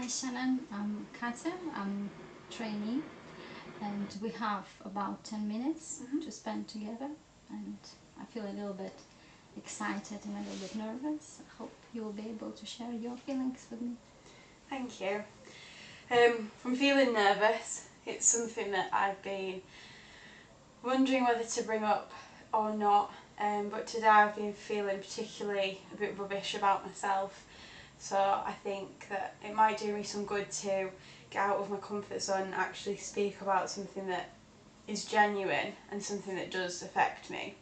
Hi Shannon, I'm Katya, I'm trainee, and we have about 10 minutes to spend together, and I feel a little bit excited and a little bit nervous. I hope you will be able to share your feelings with me. Thank you. I'm feeling nervous. It's something that I've been wondering whether to bring up or not, but today I've been feeling particularly a bit rubbish about myself, so I think that it might do me some good to get out of my comfort zone and actually speak about something that is genuine and something that does affect me.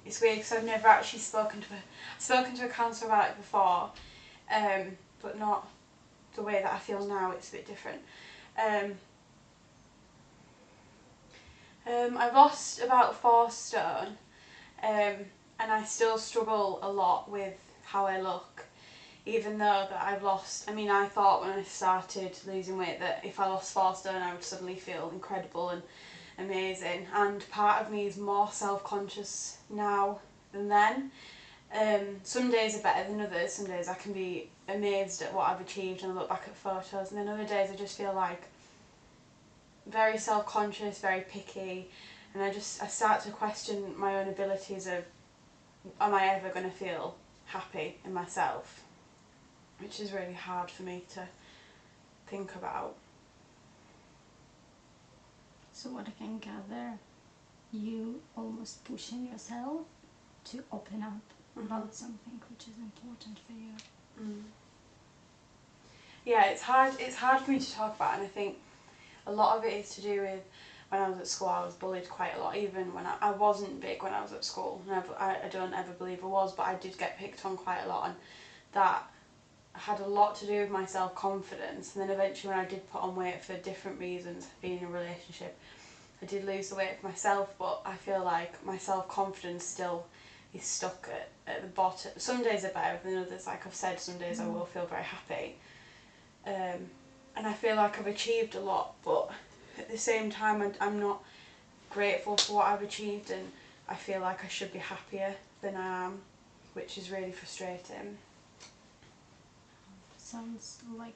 It's weird because I've never actually spoken to a counsellor about it before, but not the way that I feel now. It's a bit different. I've lost about 4 stone, and I still struggle a lot with how I look, even though that I've lost. I mean, I thought when I started losing weight that if I lost 4 stone I would suddenly feel incredible and amazing, and part of me is more self-conscious now than then. Some days are better than others. Some days I can be amazed at what I've achieved and I look back at photos, and then other days I just feel like very self-conscious, very picky, and I start to question my own abilities of, am I ever going to feel happy in myself, which is really hard for me to think about. So what I can gather, you almost pushing yourself to open up about something which is important for you. Yeah, it's hard for me to talk about, and I think a lot of it is to do with when I was at school. I was bullied quite a lot, even when I wasn't big when I was at school. I don't ever believe I was, but I did get picked on quite a lot, and that had a lot to do with my self-confidence. And then eventually when I did put on weight for different reasons, being in a relationship, I did lose the weight for myself, but I feel like my self-confidence still is stuck at the bottom. Some days are better than others, like I've said. Some days I will feel very happy, and I feel like I've achieved a lot, but at the same time I'm not grateful for what I've achieved, and I feel like I should be happier than I am, which is really frustrating. Sounds like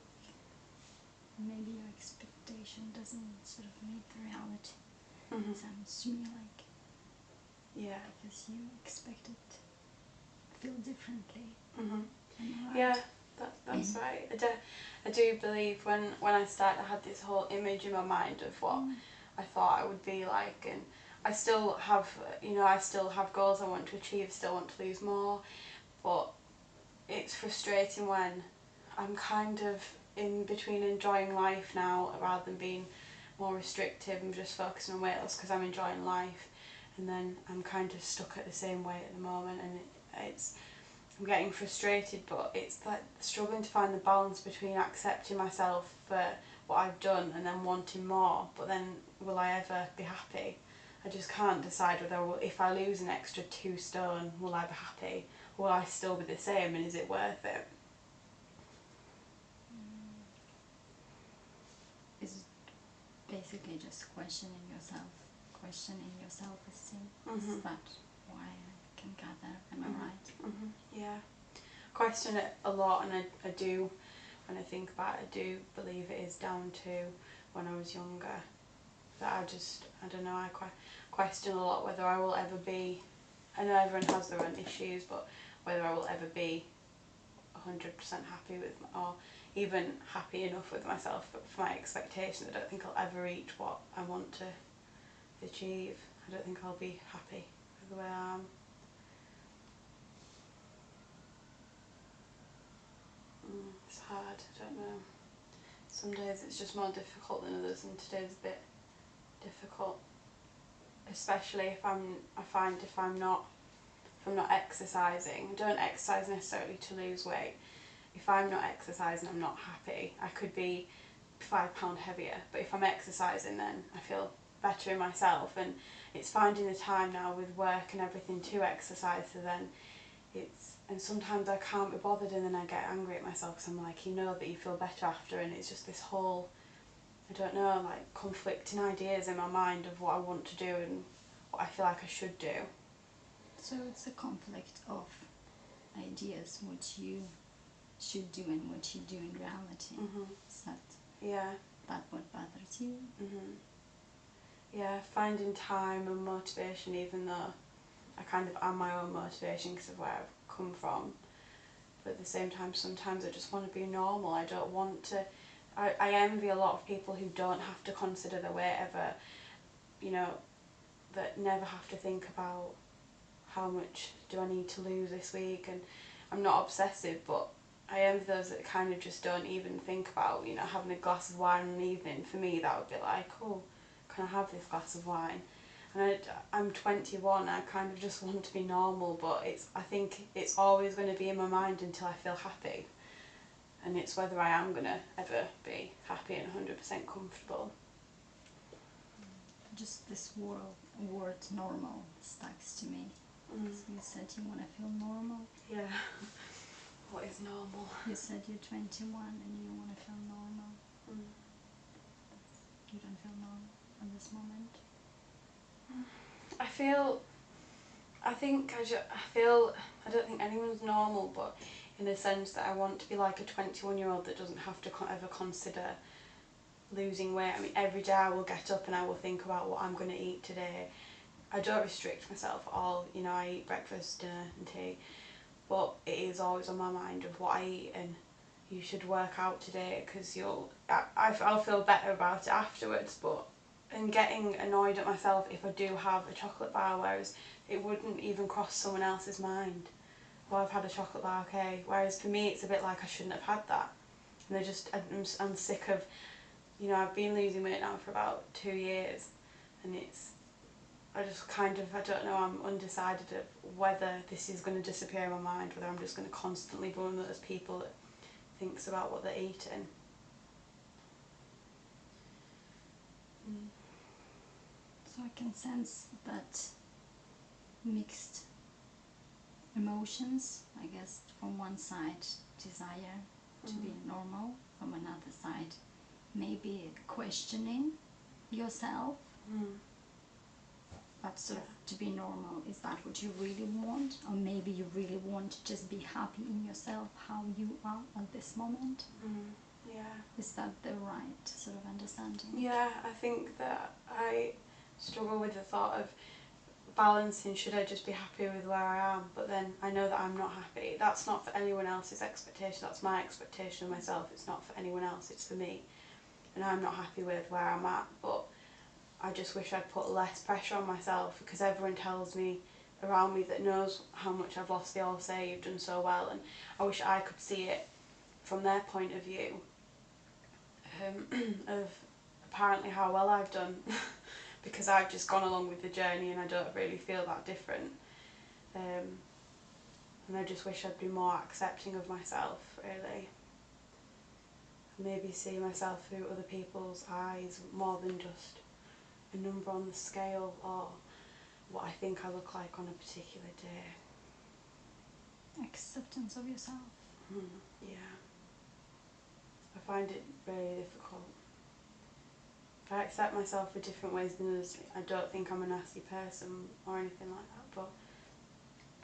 maybe your expectation doesn't sort of meet the reality. It sounds to me like, Yeah. because you expected to feel differently. Right? Yeah, that's right. I do believe when I started, I had this whole image in my mind of what I thought I would be like, and I still have, I still have goals I want to achieve, still want to lose more, but it's frustrating when I'm kind of in between enjoying life now rather than being more restrictive and just focusing on weight loss because I'm enjoying life, and then I'm kind of stuck at the same weight at the moment, and I'm getting frustrated, but it's like struggling to find the balance between accepting myself for what I've done and then wanting more, but then will I ever be happy? I just can't decide whether if I lose an extra 2 stone, will I be happy? Will I still be the same, and is it worth it? It's basically just questioning your self-esteem. Is that why I can gather? Am I right? Yeah. I question it a lot, and I do, when I think about it, I do believe it is down to when I was younger. That I don't know, I question a lot whether I will ever be, I know everyone has their own issues, but whether I will ever be 100% happy with, or even happy enough with myself, but for my expectations, I don't think I'll ever reach what I want to achieve. I don't think I'll be happy with the way I am. It's hard, I don't know. Some days it's just more difficult than others, and today's a bit difficult, especially if I'm not exercising. I don't exercise necessarily to lose weight. If I'm not exercising, I'm not happy. I could be 5 pound heavier, but if I'm exercising, then I feel better in myself, and it's finding the time now with work and everything to exercise. So then and sometimes I can't be bothered, and then I get angry at myself because I'm like, that you feel better after, and it's just this whole, I don't know, like conflicting ideas in my mind of what I want to do and what I feel like I should do. So it's a conflict of ideas which you should do and what you do in reality. Is that what bothers you? Yeah, finding time and motivation, even though I kind of am my own motivation because of where I've come from. But at the same time, sometimes I just want to be normal. I don't want to... I envy a lot of people who don't have to consider their weight ever, you know, that never have to think about how much do I need to lose this week. And I'm not obsessive, but I envy those that kind of just don't even think about, you know, having a glass of wine in the evening. For me, that would be like, oh, can I have this glass of wine? And I'm 21, I kind of just want to be normal, but I think it's always going to be in my mind until I feel happy. And it's whether I am going to ever be happy and 100% comfortable. Just this word normal sticks to me. So you said you want to feel normal. Yeah. What is normal? You said you're 21 and you want to feel normal. You don't feel normal at this moment? I don't think anyone's normal, but in the sense that I want to be like a 21-year-old that doesn't have to ever consider losing weight. I mean, every day I will get up and I will think about what I'm going to eat today. I don't restrict myself at all, you know, I eat breakfast, dinner and tea, but it is always on my mind of what I eat, and you should work out today because I'll feel better about it afterwards. And getting annoyed at myself if I do have a chocolate bar, whereas it wouldn't even cross someone else's mind. Well, I've had a chocolate bar, okay. Whereas for me, it's a bit like I shouldn't have had that. And I'm sick of, you know, I've been losing weight now for about 2 years, and I don't know, I'm undecided of whether this is going to disappear in my mind, whether I'm just going to constantly be one of those people that thinks about what they're eating. So I can sense that mixed emotions, I guess, from one side desire to be normal, from another side maybe questioning yourself, but sort of to be normal, is that what you really want? Or maybe you really want to just be happy in yourself, how you are at this moment? Yeah. Is that the right sort of understanding? Yeah, I think that I struggle with the thought of balancing, should I just be happy with where I am, but then I know that I'm not happy. That's not for anyone else's expectation, that's my expectation of myself. It's not for anyone else, it's for me. And I'm not happy with where I'm at, but I just wish I'd put less pressure on myself, because everyone tells me around me that knows how much I've lost, they all say you've done so well, and I wish I could see it from their point of view, of apparently how well I've done because I've just gone along with the journey and I don't really feel that different, and I just wish I'd be more accepting of myself, really. Maybe see myself through other people's eyes more than just a number on the scale or what I think I look like on a particular day. Acceptance of yourself. Yeah. I find it really difficult. If I accept myself for different ways than others, I don't think I'm a nasty person or anything like that, but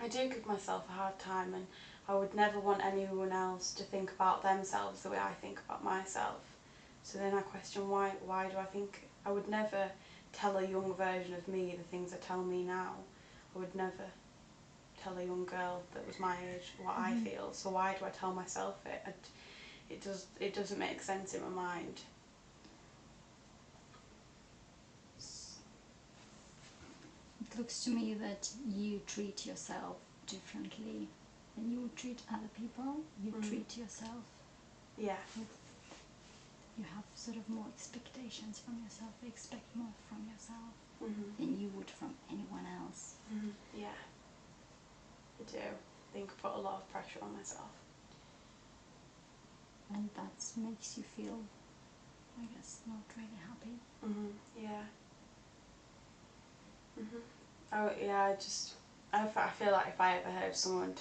I do give myself a hard time, and I would never want anyone else to think about themselves the way I think about myself. So then I question why do I think... I would never tell a young version of me the things I tell me now. I would never tell a young girl that was my age what I feel, so why do I tell myself it? It doesn't make sense in my mind. It looks to me that you treat yourself differently than you would treat other people. You treat yourself. Yeah. You have sort of more expectations from yourself. You expect more from yourself than you would from anyone else. Yeah. I do. I think I put a lot of pressure on myself. And that makes you feel, I guess, not really happy. Yeah. Oh yeah, I feel like if I ever heard someone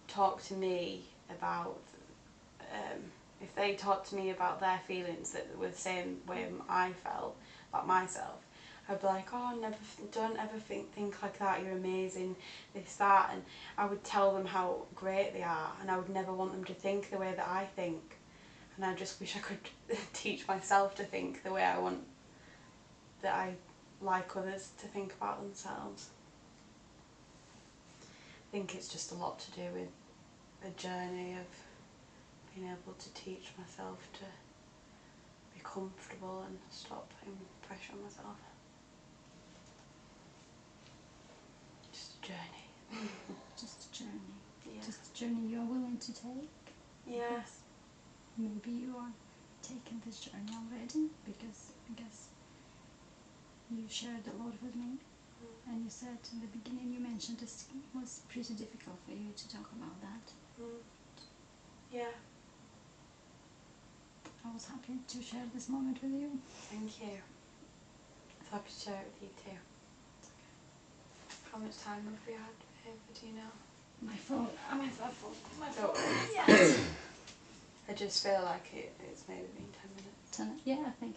talk to me about, if they talked to me about their feelings that were the same way I felt about myself, I'd be like, oh, don't ever think like that, you're amazing, this, that, and I would tell them how great they are, and I would never want them to think the way that I think, and I just wish I could teach myself to think the way I want, that I like others to think about themselves. I think it's just a lot to do with a journey of being able to teach myself to be comfortable and stop putting pressure on myself. Just a journey. Just a journey. Yeah. Just a journey you're willing to take. Yes. Maybe you are taking this journey already, because I guess you shared a lot with me. And you said in the beginning, you mentioned it was pretty difficult for you to talk about that. Yeah. I was happy to share this moment with you. Thank you. I was happy to share it with you too. How much time have we had, Ava, do you know? My phone. My phone. Yeah. I just feel like it's maybe been 10 minutes. Yeah, I think